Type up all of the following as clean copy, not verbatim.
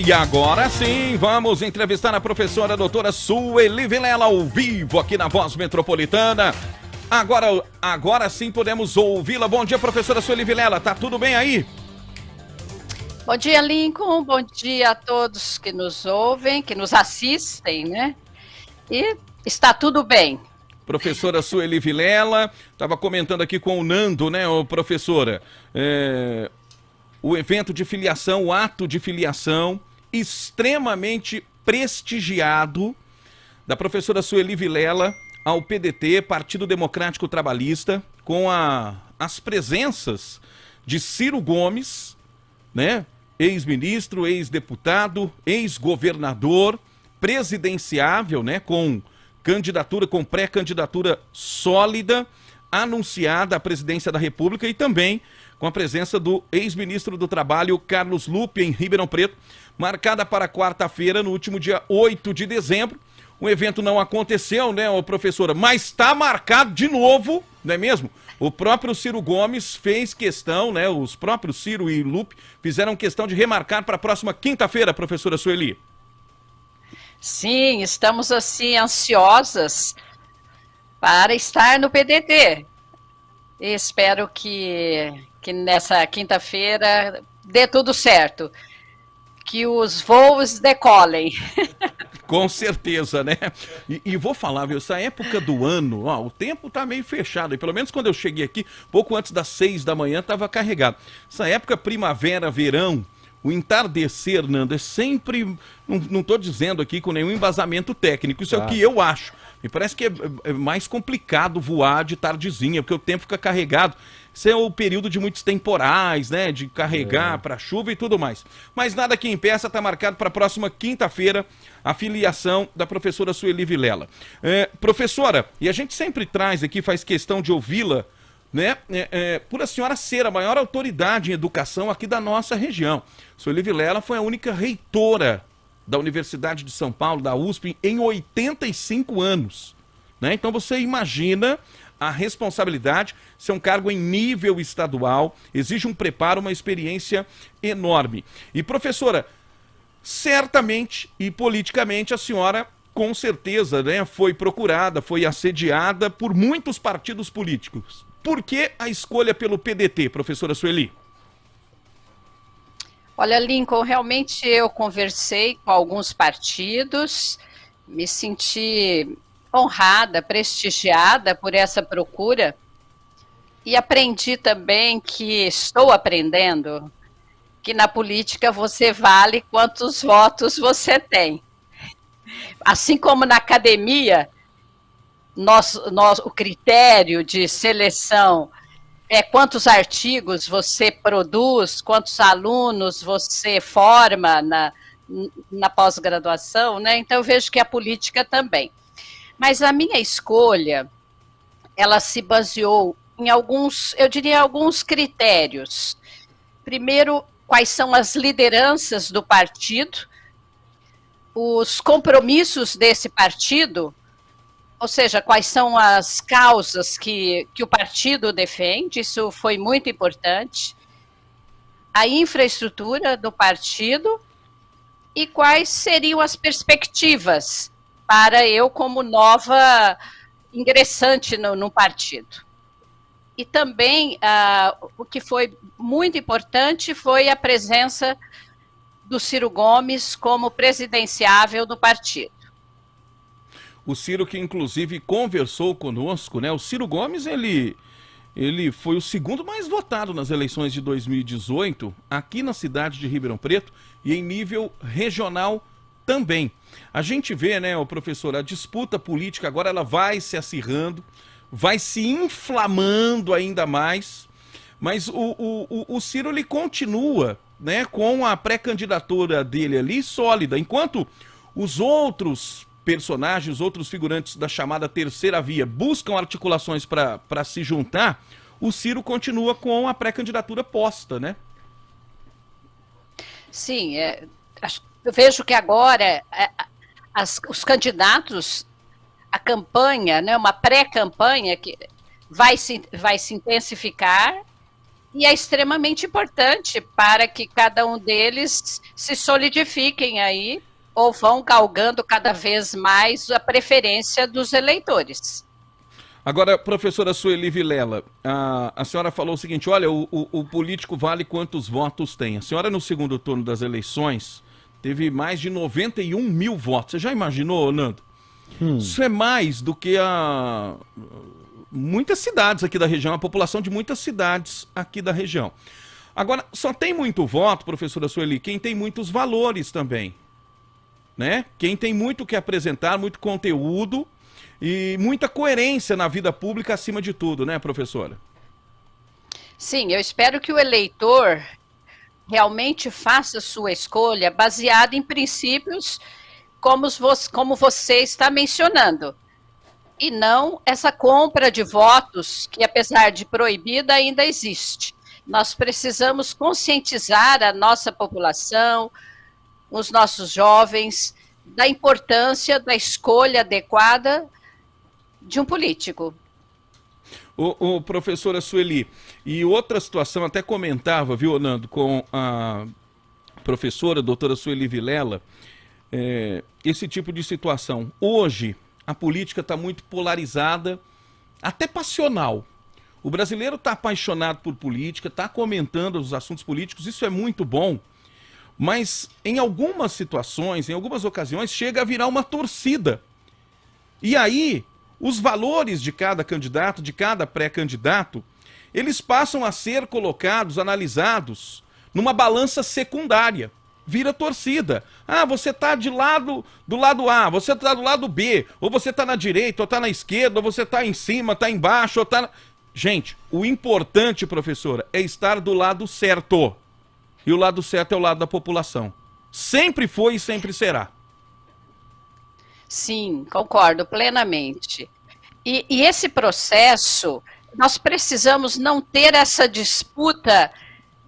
E agora sim, vamos entrevistar a professora doutora Sueli Vilela ao vivo aqui na Voz Metropolitana. Agora sim podemos ouvi-la. Bom dia, professora Sueli Vilela, tá tudo bem aí? Bom dia, Lincoln, bom dia a todos que nos ouvem, que nos assistem, né? E está tudo bem. Professora Sueli Vilela, estava comentando aqui com o Nando, né, professora? O evento de filiação, o ato de filiação extremamente prestigiado da professora Sueli Vilela ao PDT, Partido Democrático Trabalhista, com as presenças de Ciro Gomes, né? Ex-ministro, ex-deputado, ex-governador, presidenciável, né? Com candidatura, com pré-candidatura sólida, anunciada à presidência da República e também com a presença do ex-ministro do Trabalho, Carlos Lupe, em Ribeirão Preto, marcada para quarta-feira, no último dia 8 de dezembro. O evento não aconteceu, né, professora? Mas está marcado de novo, não é mesmo? O próprio Ciro Gomes fez questão, né? Os próprios Ciro e Lupe fizeram questão de remarcar para a próxima quinta-feira, professora Sueli. Sim, estamos assim ansiosas para estar no PDT. Espero que nessa quinta-feira dê tudo certo, que os voos decolem. Com certeza, né? E vou falar, viu, essa época do ano, ó, o tempo tá meio fechado, e pelo menos quando eu cheguei aqui, pouco antes das 6 da manhã, tava carregado. Essa época primavera, verão, o entardecer, Nando, é sempre, não tô dizendo aqui com nenhum embasamento técnico, isso é o que eu acho. Me parece que é mais complicado voar de tardezinha, porque o tempo fica carregado. Isso é o período de muitos temporais, né? De carregar para chuva e tudo mais. Mas nada que impeça, está marcado para a próxima quinta-feira a filiação da professora Sueli Vilela. Professora, e a gente sempre traz aqui, faz questão de ouvi-la, né? Por a senhora ser a maior autoridade em educação aqui da nossa região. Sueli Vilela foi a única reitora da Universidade de São Paulo, da USP, em 85 anos. Né? Então você imagina a responsabilidade, ser um cargo em nível estadual, exige um preparo, uma experiência enorme. E professora, certamente e politicamente a senhora, com certeza, né, foi procurada, foi assediada por muitos partidos políticos. Por que a escolha pelo PDT, professora Sueli? Olha, Lincoln, realmente eu conversei com alguns partidos, me senti honrada, prestigiada por essa procura e aprendi também que estou aprendendo que na política você vale quantos votos você tem. Assim como na academia, o critério de seleção é quantos artigos você produz, quantos alunos você forma na pós-graduação, né? Então eu vejo que a política também. Mas a minha escolha, ela se baseou em alguns critérios. Primeiro, quais são as lideranças do partido, os compromissos desse partido, ou seja, quais são as causas que o partido defende, isso foi muito importante, a infraestrutura do partido e quais seriam as perspectivas para eu como nova ingressante no partido. E também o que foi muito importante foi a presença do Ciro Gomes como presidenciável do partido. O Ciro que inclusive conversou conosco, né? O Ciro Gomes, ele foi o segundo mais votado nas eleições de 2018, aqui na cidade de Ribeirão Preto e em nível regional também. A gente vê, né, professor, a disputa política agora ela vai se acirrando, vai se inflamando ainda mais, mas o Ciro ele continua, né, com a pré-candidatura dele ali sólida, enquanto os outros personagens, outros figurantes da chamada terceira via buscam articulações para se juntar, o Ciro continua com a pré-candidatura posta, né? Sim, eu vejo que agora os candidatos, a campanha, né, uma pré-campanha que vai se intensificar e é extremamente importante para que cada um deles se solidifiquem aí, ou vão galgando cada vez mais a preferência dos eleitores. Agora, professora Sueli Vilela, a senhora falou o seguinte, olha, o político vale quantos votos tem. A senhora, no segundo turno das eleições, teve mais de 91 mil votos. Você já imaginou, Nando? Isso é mais do que muitas cidades aqui da região, a população de muitas cidades aqui da região. Agora, só tem muito voto, professora Sueli, quem tem muitos valores também, né? Quem tem muito que apresentar, muito conteúdo e muita coerência na vida pública acima de tudo, né, professora? Sim, eu espero que o eleitor realmente faça sua escolha baseada em princípios como você está mencionando. E não essa compra de votos que, apesar de proibida, ainda existe. Nós precisamos conscientizar a nossa população, os nossos jovens, da importância da escolha adequada de um político. Professora Sueli, e outra situação, até comentava, viu, Nando, com a professora, doutora Sueli Vilela, esse tipo de situação. Hoje, a política está muito polarizada, até passional. O brasileiro está apaixonado por política, está comentando os assuntos políticos, isso é muito bom, mas em algumas situações, em algumas ocasiões, chega a virar uma torcida. E aí, os valores de cada candidato, de cada pré-candidato, eles passam a ser colocados, analisados, numa balança secundária. Vira torcida. Ah, você está do lado A, você está do lado B, ou você está na direita, ou está na esquerda, ou você está em cima, está embaixo, ou está... Gente, o importante, professora, é estar do lado certo. E o lado certo é o lado da população. Sempre foi e sempre será. Sim, concordo plenamente. E esse processo, nós precisamos não ter essa disputa,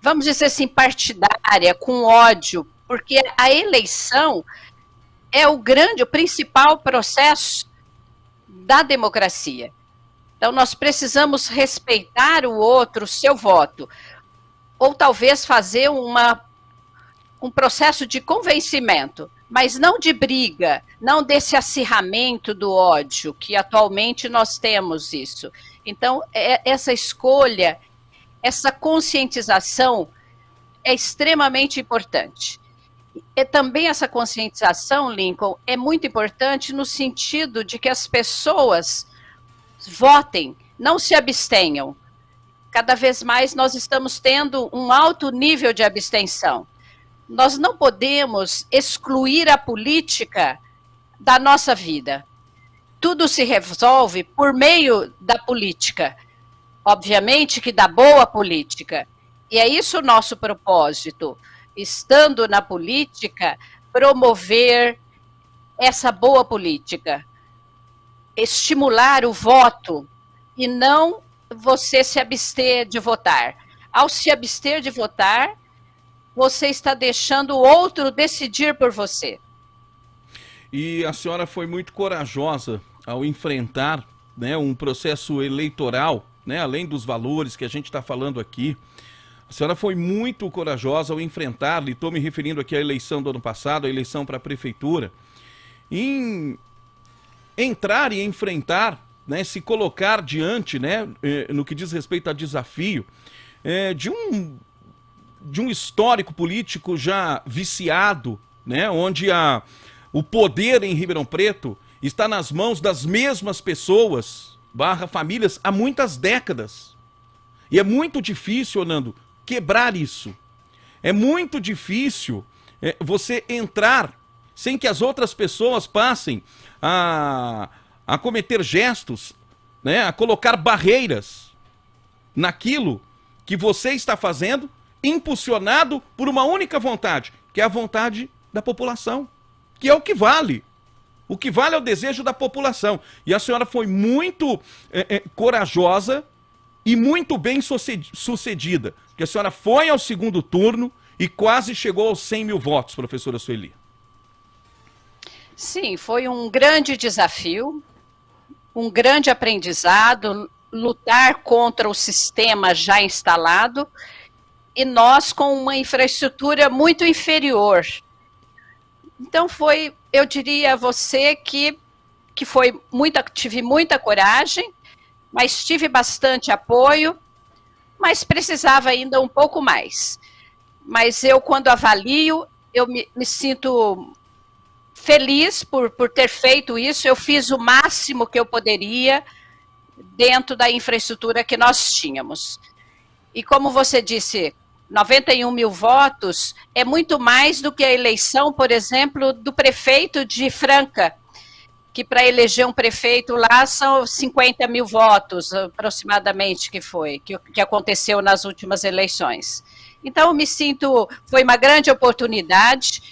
vamos dizer assim, partidária, com ódio, porque a eleição é o principal processo da democracia. Então, nós precisamos respeitar o outro, o seu voto, ou talvez fazer um processo de convencimento, mas não de briga, não desse acirramento do ódio, que atualmente nós temos isso. Então, essa escolha, essa conscientização é extremamente importante. E também essa conscientização, Lincoln, é muito importante no sentido de que as pessoas votem, não se abstenham. Cada vez mais nós estamos tendo um alto nível de abstenção. Nós não podemos excluir a política da nossa vida. Tudo se resolve por meio da política. Obviamente que da boa política. E é isso o nosso propósito. Estando na política, promover essa boa política. Estimular o voto e não você se abster de votar. Ao se abster de votar, você está deixando o outro decidir por você. E a senhora foi muito corajosa ao enfrentar, né, um processo eleitoral, né, além dos valores que a gente está falando aqui. A senhora foi muito corajosa ao enfrentar, e estou me referindo aqui à eleição do ano passado, a eleição para a prefeitura, em entrar e enfrentar, né, se colocar diante, né, no que diz respeito a desafio, de um histórico político já viciado, né, onde o poder em Ribeirão Preto está nas mãos das mesmas pessoas, famílias, há muitas décadas. E é muito difícil, Nando, quebrar isso. É muito difícil você entrar sem que as outras pessoas passem a cometer gestos, né, a colocar barreiras naquilo que você está fazendo, impulsionado por uma única vontade, que é a vontade da população, que é o que vale. O que vale é o desejo da população. E a senhora foi muito corajosa e muito bem sucedida, porque a senhora foi ao segundo turno e quase chegou aos 100 mil votos, professora Sueli. Sim, foi um grande desafio, um grande aprendizado. lutar contra o sistema já instalado e nós com uma infraestrutura muito inferior. Então eu diria a você que tive muita coragem, mas tive bastante apoio, mas precisava ainda um pouco mais. Mas eu, quando avalio, eu me sinto feliz por ter feito isso. Eu fiz o máximo que eu poderia dentro da infraestrutura que nós tínhamos. E como você disse, 91 mil votos é muito mais do que a eleição, por exemplo, do prefeito de Franca, que para eleger um prefeito lá são 50 mil votos, aproximadamente, que aconteceu nas últimas eleições. Então, eu me sinto, foi uma grande oportunidade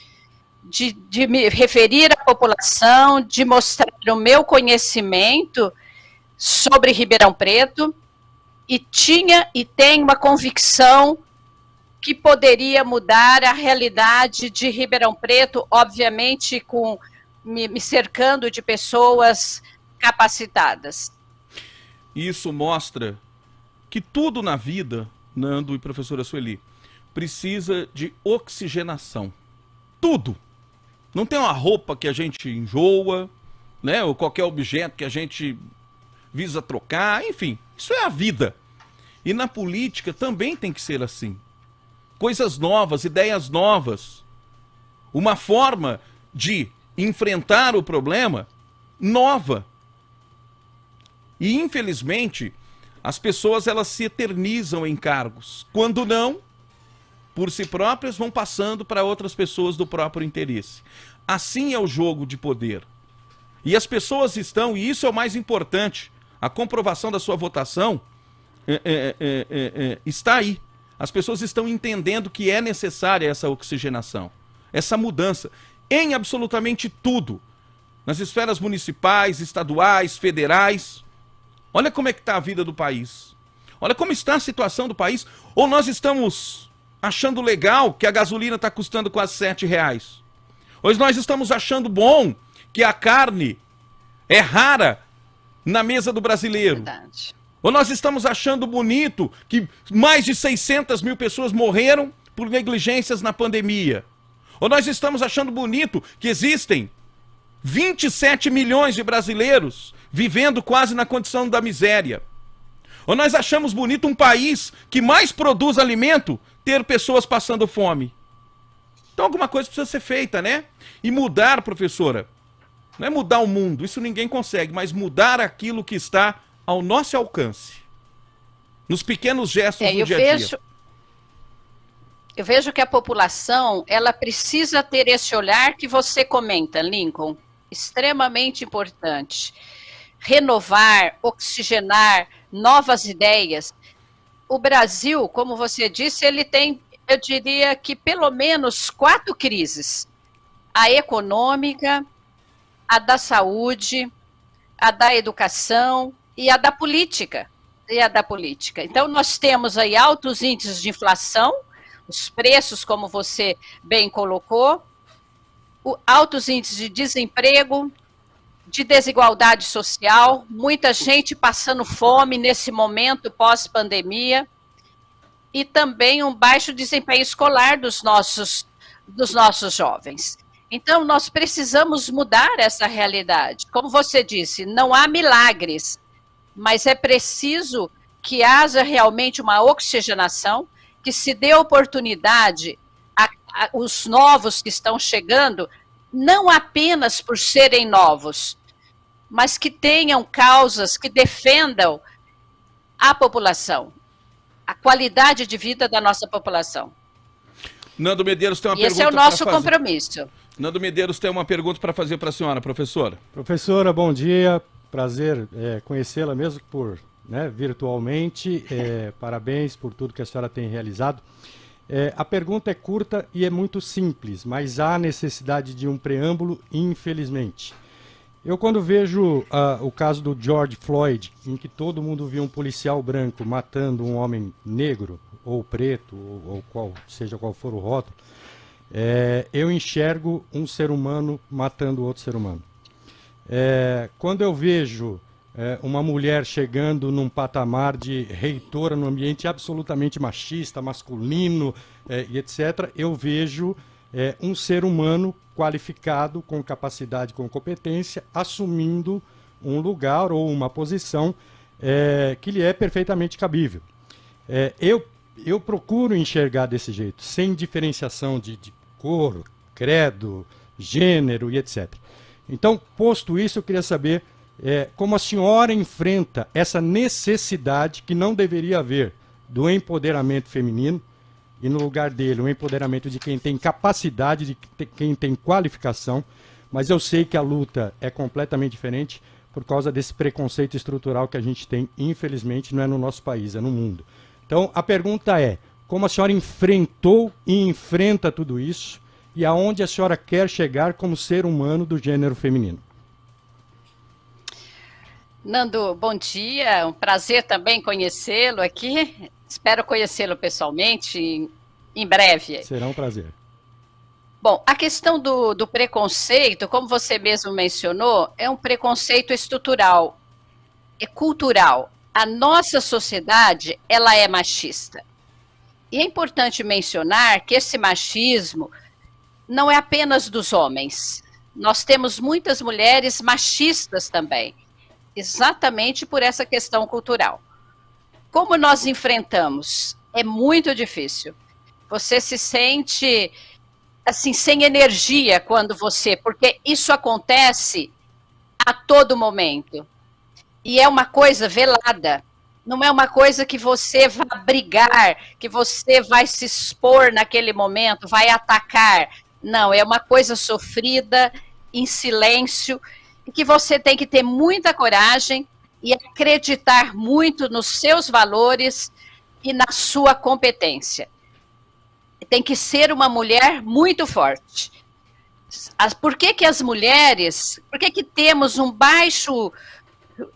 de me referir à população, de mostrar o meu conhecimento sobre Ribeirão Preto, e tinha e tem uma convicção que poderia mudar a realidade de Ribeirão Preto, obviamente me cercando de pessoas capacitadas. Isso mostra que tudo na vida, Nando e professora Sueli, precisa de oxigenação. Tudo. Não tem uma roupa que a gente enjoa, né? Ou qualquer objeto que a gente visa trocar, enfim, isso é a vida. E na política também tem que ser assim. Coisas novas, ideias novas. Uma forma de enfrentar o problema nova. E infelizmente, as pessoas elas se eternizam em cargos. Quando não, por si próprias vão passando para outras pessoas do próprio interesse. Assim é o jogo de poder. E as pessoas estão, e isso é o mais importante, a comprovação da sua votação está aí. As pessoas estão entendendo que é necessária essa oxigenação, essa mudança, em absolutamente tudo. Nas esferas municipais, estaduais, federais. Olha como é que está a vida do país. Olha como está a situação do país. Ou nós estamos achando legal que a gasolina está custando quase R$7. Ou nós estamos achando bom que a carne é rara na mesa do brasileiro. Verdade. Ou nós estamos achando bonito que mais de 600 mil pessoas morreram por negligências na pandemia. Ou nós estamos achando bonito que existem 27 milhões de brasileiros vivendo quase na condição da miséria. Ou nós achamos bonito um país que mais produz alimento ter pessoas passando fome. Então alguma coisa precisa ser feita, né? E mudar, professora, não é mudar o mundo, isso ninguém consegue, mas mudar aquilo que está ao nosso alcance. Nos pequenos gestos do dia a dia. Eu vejo que a população, ela precisa ter esse olhar que você comenta, Lincoln, extremamente importante. Renovar, oxigenar, novas ideias. O Brasil, como você disse, ele tem, eu diria que pelo menos 4 crises. A econômica, a da saúde, a da educação e a da política. Então, nós temos aí altos índices de inflação, os preços, como você bem colocou, altos índices de desemprego, de desigualdade social, muita gente passando fome nesse momento pós-pandemia, e também um baixo desempenho escolar dos nossos jovens. Então, nós precisamos mudar essa realidade. Como você disse, não há milagres, mas é preciso que haja realmente uma oxigenação, que se dê oportunidade aos novos que estão chegando, não apenas por serem novos, mas que tenham causas que defendam a população, a qualidade de vida da nossa população. Nando Medeiros tem uma pergunta. Esse é o nosso compromisso. Nando Medeiros tem uma pergunta para fazer para a senhora, professora. Professora, bom dia. Prazer conhecê-la, mesmo que por virtualmente. Parabéns por tudo que a senhora tem realizado. A pergunta é curta e é muito simples, mas há necessidade de um preâmbulo, infelizmente. Eu, quando vejo o caso do George Floyd, em que todo mundo viu um policial branco matando um homem negro, ou preto, ou seja qual for o rótulo, eu enxergo um ser humano matando outro ser humano. Quando eu vejo uma mulher chegando num patamar de reitora num ambiente absolutamente machista, masculino e etc., eu vejo um ser humano qualificado, com capacidade, com competência, assumindo um lugar ou uma posição que lhe é perfeitamente cabível. Eu procuro enxergar desse jeito, sem diferenciação de cor, credo, gênero e etc. Então, posto isso, eu queria saber como a senhora enfrenta essa necessidade que não deveria haver do empoderamento feminino e, no lugar dele, o empoderamento de quem tem capacidade, de quem tem qualificação, mas eu sei que a luta é completamente diferente por causa desse preconceito estrutural que a gente tem, infelizmente, não é no nosso país, é no mundo. Então, a pergunta é, como a senhora enfrentou e enfrenta tudo isso e aonde a senhora quer chegar como ser humano do gênero feminino? Nando, bom dia, é um prazer também conhecê-lo aqui, espero conhecê-lo pessoalmente em breve. Será um prazer. Bom, a questão do preconceito, como você mesmo mencionou, é um preconceito estrutural, é cultural. A nossa sociedade, ela é machista. E é importante mencionar que esse machismo não é apenas dos homens. Nós temos muitas mulheres machistas também, exatamente por essa questão cultural. Como nós enfrentamos? É muito difícil. Você se sente assim sem energia porque isso acontece a todo momento. E é uma coisa velada. Não é uma coisa que você vai brigar, que você vai se expor naquele momento, vai atacar. Não, é uma coisa sofrida, em silêncio, e que você tem que ter muita coragem e acreditar muito nos seus valores e na sua competência. Tem que ser uma mulher muito forte. Por que as mulheres, por que temos um baixo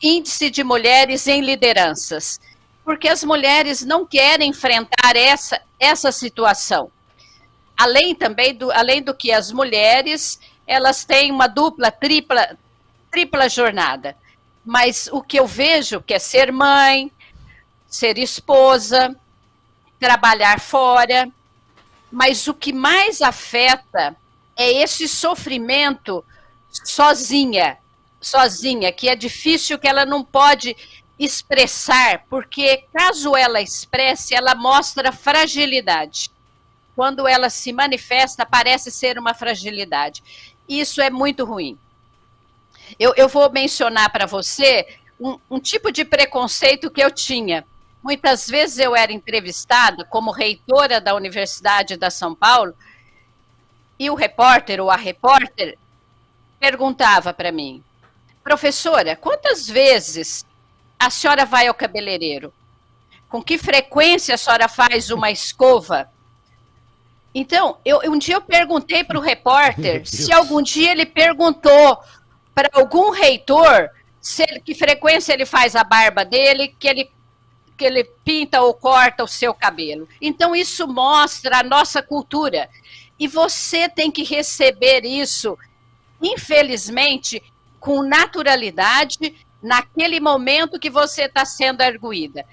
índice de mulheres em lideranças? Porque as mulheres não querem enfrentar essa situação. Além do que as mulheres, elas têm uma dupla, tripla jornada. Mas o que eu vejo que é ser mãe, ser esposa, trabalhar fora, mas o que mais afeta é esse sofrimento sozinha, que é difícil, que ela não pode expressar, porque caso ela expresse, ela mostra fragilidade. Quando ela se manifesta, parece ser uma fragilidade. Isso é muito ruim. Eu vou mencionar para você um tipo de preconceito que eu tinha. Muitas vezes eu era entrevistada como reitora da Universidade de São Paulo e o repórter ou a repórter perguntava para mim: professora, quantas vezes a senhora vai ao cabeleireiro? Com que frequência a senhora faz uma escova? Então, um dia eu perguntei para o repórter se algum dia ele perguntou para algum reitor que frequência ele faz a barba dele, que ele pinta ou corta o seu cabelo. Então, isso mostra a nossa cultura. E você tem que receber isso, infelizmente, com naturalidade, naquele momento que você está sendo arguída.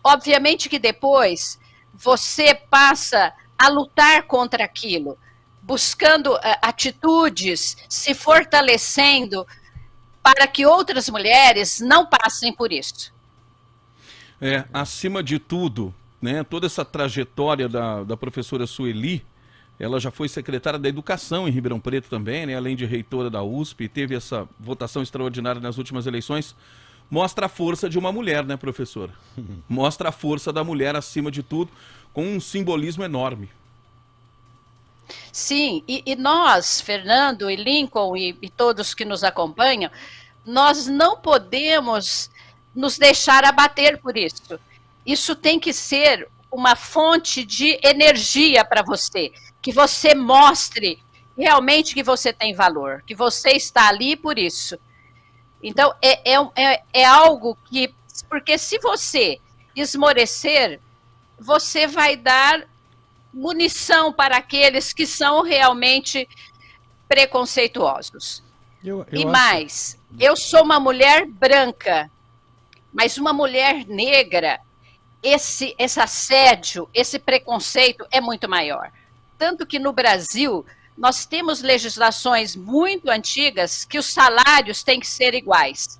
Obviamente que depois você passa a lutar contra aquilo, buscando atitudes, se fortalecendo para que outras mulheres não passem por isso. Acima de tudo, né, toda essa trajetória da professora Sueli, ela já foi secretária da Educação em Ribeirão Preto também, né, além de reitora da USP, teve essa votação extraordinária nas últimas eleições. Mostra a força de uma mulher, né, professora? Mostra a força da mulher acima de tudo, com um simbolismo enorme. Sim, e nós, Fernando e Lincoln e todos que nos acompanham, nós não podemos nos deixar abater por isso. Isso tem que ser uma fonte de energia para você, que você mostre realmente que você tem valor, que você está ali por isso. Então, é algo que, porque se você esmorecer, você vai dar munição para aqueles que são realmente preconceituosos. E mais, Eu sou uma mulher branca, mas uma mulher negra, esse assédio, esse preconceito é muito maior. Tanto que no Brasil, nós temos legislações muito antigas que os salários têm que ser iguais.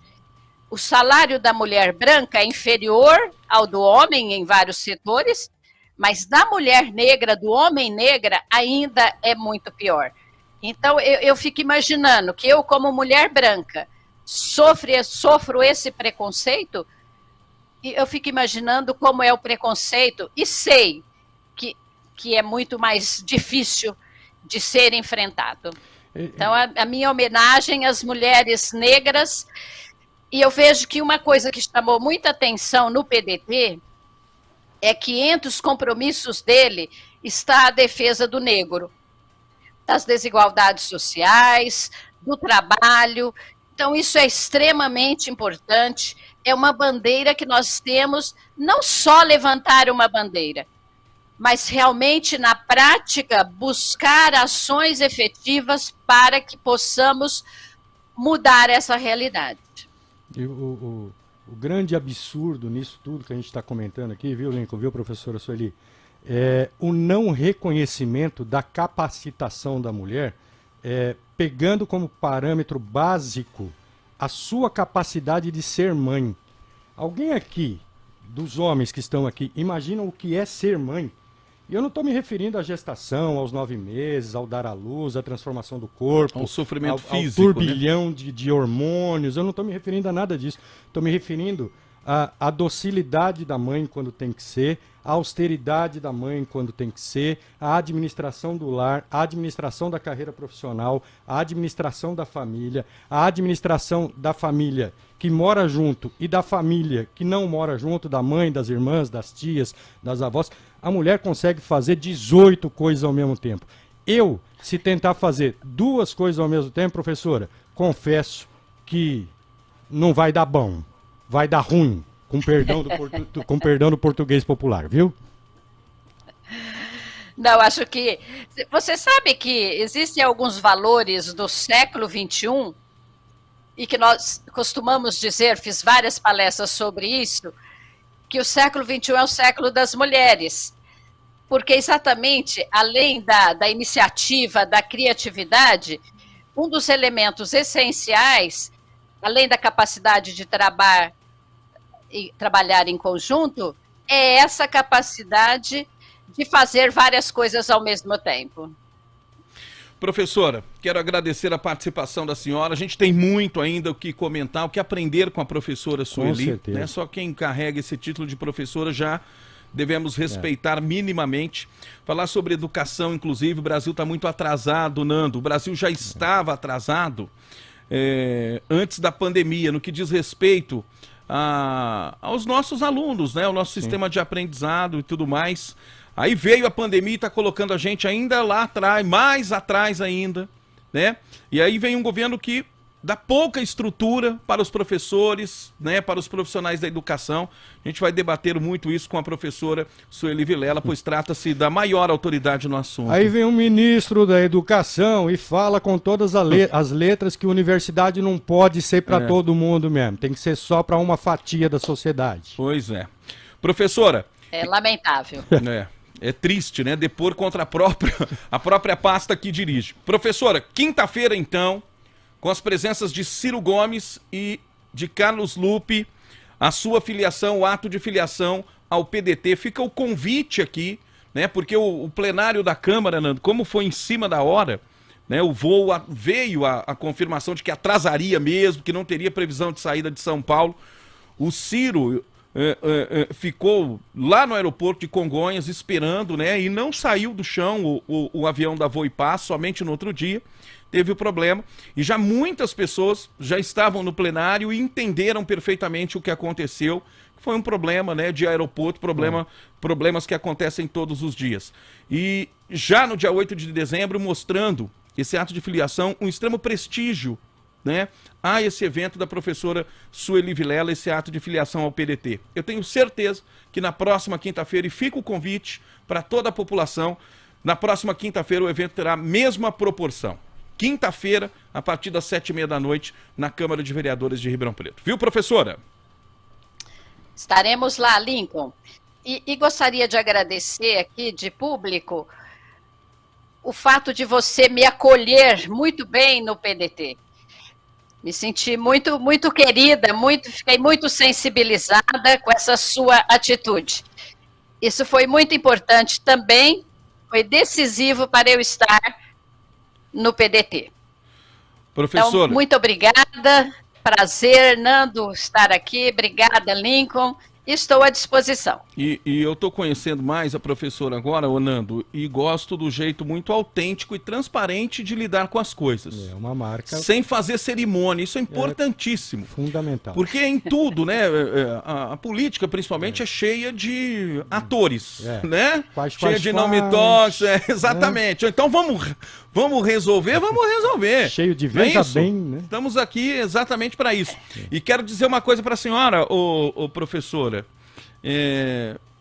O salário da mulher branca é inferior ao do homem em vários setores, mas da mulher negra, do homem negra, ainda é muito pior. Então, eu fico imaginando que eu, como mulher branca, sofro esse preconceito, e eu fico imaginando como é o preconceito, e sei que é muito mais difícil de ser enfrentado. Então, a minha homenagem às mulheres negras, e eu vejo que uma coisa que chamou muita atenção no PDT é que entre os compromissos dele está a defesa do negro, das desigualdades sociais, do trabalho. Então, isso é extremamente importante. É uma bandeira que nós temos, não só levantar uma bandeira, mas realmente, na prática, buscar ações efetivas para que possamos mudar essa realidade. E o grande absurdo nisso tudo que a gente está comentando aqui, viu, Lincoln, viu, professora Sueli, é o não reconhecimento da capacitação da mulher, pegando como parâmetro básico a sua capacidade de ser mãe. Alguém aqui, dos homens que estão aqui, imagina o que é ser mãe? E eu não estou me referindo à gestação, aos 9 meses, ao dar à luz, à transformação do corpo, ao sofrimento físico, ao turbilhão, né, de hormônios. Eu não estou me referindo a nada disso. Estou me referindo à docilidade da mãe quando tem que ser, a austeridade da mãe quando tem que ser, a administração do lar, a administração da carreira profissional, a administração da família que mora junto e da família que não mora junto, da mãe, das irmãs, das tias, das avós. A mulher consegue fazer 18 coisas ao mesmo tempo. Eu, se tentar fazer 2 coisas ao mesmo tempo, professora, confesso que não vai dar bom, vai dar ruim. Com perdão do português popular, viu? Não, acho que... Você sabe que existem alguns valores do século XXI e que nós costumamos dizer, fiz várias palestras sobre isso, que o século XXI é o século das mulheres. Porque exatamente, além da iniciativa, da criatividade, um dos elementos essenciais, além da capacidade de trabalhar em conjunto, é essa capacidade de fazer várias coisas ao mesmo tempo. Professora, quero agradecer a participação da senhora. A gente tem muito ainda o que comentar, o que aprender com a professora Sueli. Né? Só quem carrega esse título de professora já devemos respeitar minimamente. Falar sobre educação, inclusive, o Brasil está muito atrasado, Nando. O Brasil já estava atrasado antes da pandemia, no que diz respeito aos nossos alunos, né? O nosso sistema de aprendizado e tudo mais. Aí veio a pandemia e está colocando a gente ainda lá atrás, mais atrás ainda, né? E aí vem um governo que dá pouca estrutura para os professores, né? Para os profissionais da educação. A gente vai debater muito isso com a professora Sueli Vilela, pois trata-se da maior autoridade no assunto. Aí vem um ministro da educação e fala com todas as letras que universidade não pode ser para todo mundo mesmo. Tem que ser só para uma fatia da sociedade. Pois é. Professora... É lamentável. É triste, né? Depor contra a própria pasta que dirige. Professora, quinta-feira, então, com as presenças de Ciro Gomes e de Carlos Lupe, a sua filiação, o ato de filiação ao PDT. Fica o convite aqui, né? Porque o plenário da Câmara, Nando, como foi em cima da hora, né? O voo veio a confirmação de que atrasaria mesmo, que não teria previsão de saída de São Paulo. O Ciro... ficou lá no aeroporto de Congonhas esperando, né? E não saiu do chão o avião da Voipaz, somente no outro dia teve o problema. E já muitas pessoas já estavam no plenário e entenderam perfeitamente o que aconteceu. Foi um problema, né, de aeroporto, problemas que acontecem todos os dias. E já no dia 8 de dezembro, mostrando esse ato de filiação, um extremo prestígio, né, a esse evento da professora Sueli Vilela, esse ato de filiação ao PDT. Eu tenho certeza que na próxima quinta-feira, e fica o convite para toda a população, na próxima quinta-feira o evento terá a mesma proporção. quinta-feira, a partir das 7h30 da noite, na Câmara de Vereadores de Ribeirão Preto. Viu, professora? Estaremos lá, Lincoln. E gostaria de agradecer aqui, de público, o fato de você me acolher muito bem no PDT. Me senti muito querida, fiquei muito sensibilizada com essa sua atitude. Isso foi muito importante também, foi decisivo para eu estar no PDT. Professora. Então, muito obrigada, prazer, Nando, estar aqui, obrigada, Lincoln. Estou à disposição. E eu estou conhecendo mais a professora agora, ô Nando, e gosto do jeito muito autêntico e transparente de lidar com as coisas. É uma marca. Sem fazer cerimônia, isso é importantíssimo. Fundamental. Porque em tudo, né, a política principalmente é cheia de atores, né? Cheia de não me toques, exatamente. Então vamos resolver, Cheio de veja bem, né? Estamos aqui exatamente para isso. E quero dizer uma coisa para a senhora, ô professora.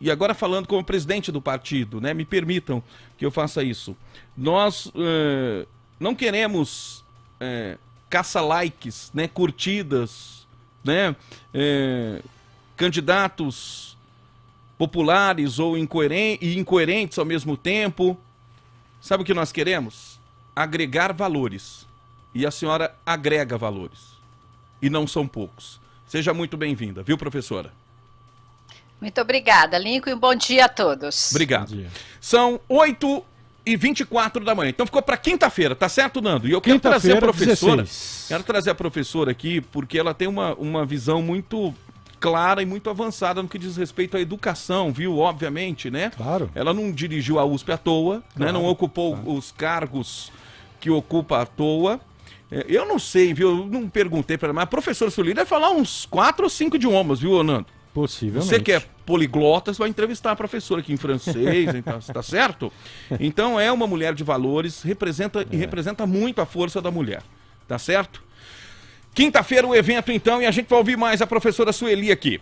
E agora falando como presidente do partido, né? Me permitam que eu faça isso. Nós não queremos caça-likes, né? Curtidas, né? Candidatos populares ou incoerentes ao mesmo tempo. Sabe o que nós queremos? Agregar valores. E a senhora agrega valores. E não são poucos. Seja muito bem-vinda, viu, professora? Muito obrigada, Lincoln, e um bom dia a todos. Obrigado. São 8h24 da manhã. Então ficou para quinta-feira, tá certo, Nando? E eu quero trazer a professora. 16. Quero trazer a professora aqui, porque ela tem uma visão muito clara e muito avançada no que diz respeito à educação, viu? Obviamente, né? Claro. Ela não dirigiu a USP à toa, né? Não ocupou os cargos que ocupa à toa. Eu não sei, viu? Eu não perguntei para ela, mas a professora Sueli deve falar uns 4 ou 5 idiomas, viu, Nando? Possivelmente. Você que é poliglota, você vai entrevistar a professora aqui em francês, então, tá certo? Então é uma mulher de valores, representa muito a força da mulher, tá certo? Quinta-feira o evento então, e a gente vai ouvir mais a professora Sueli aqui.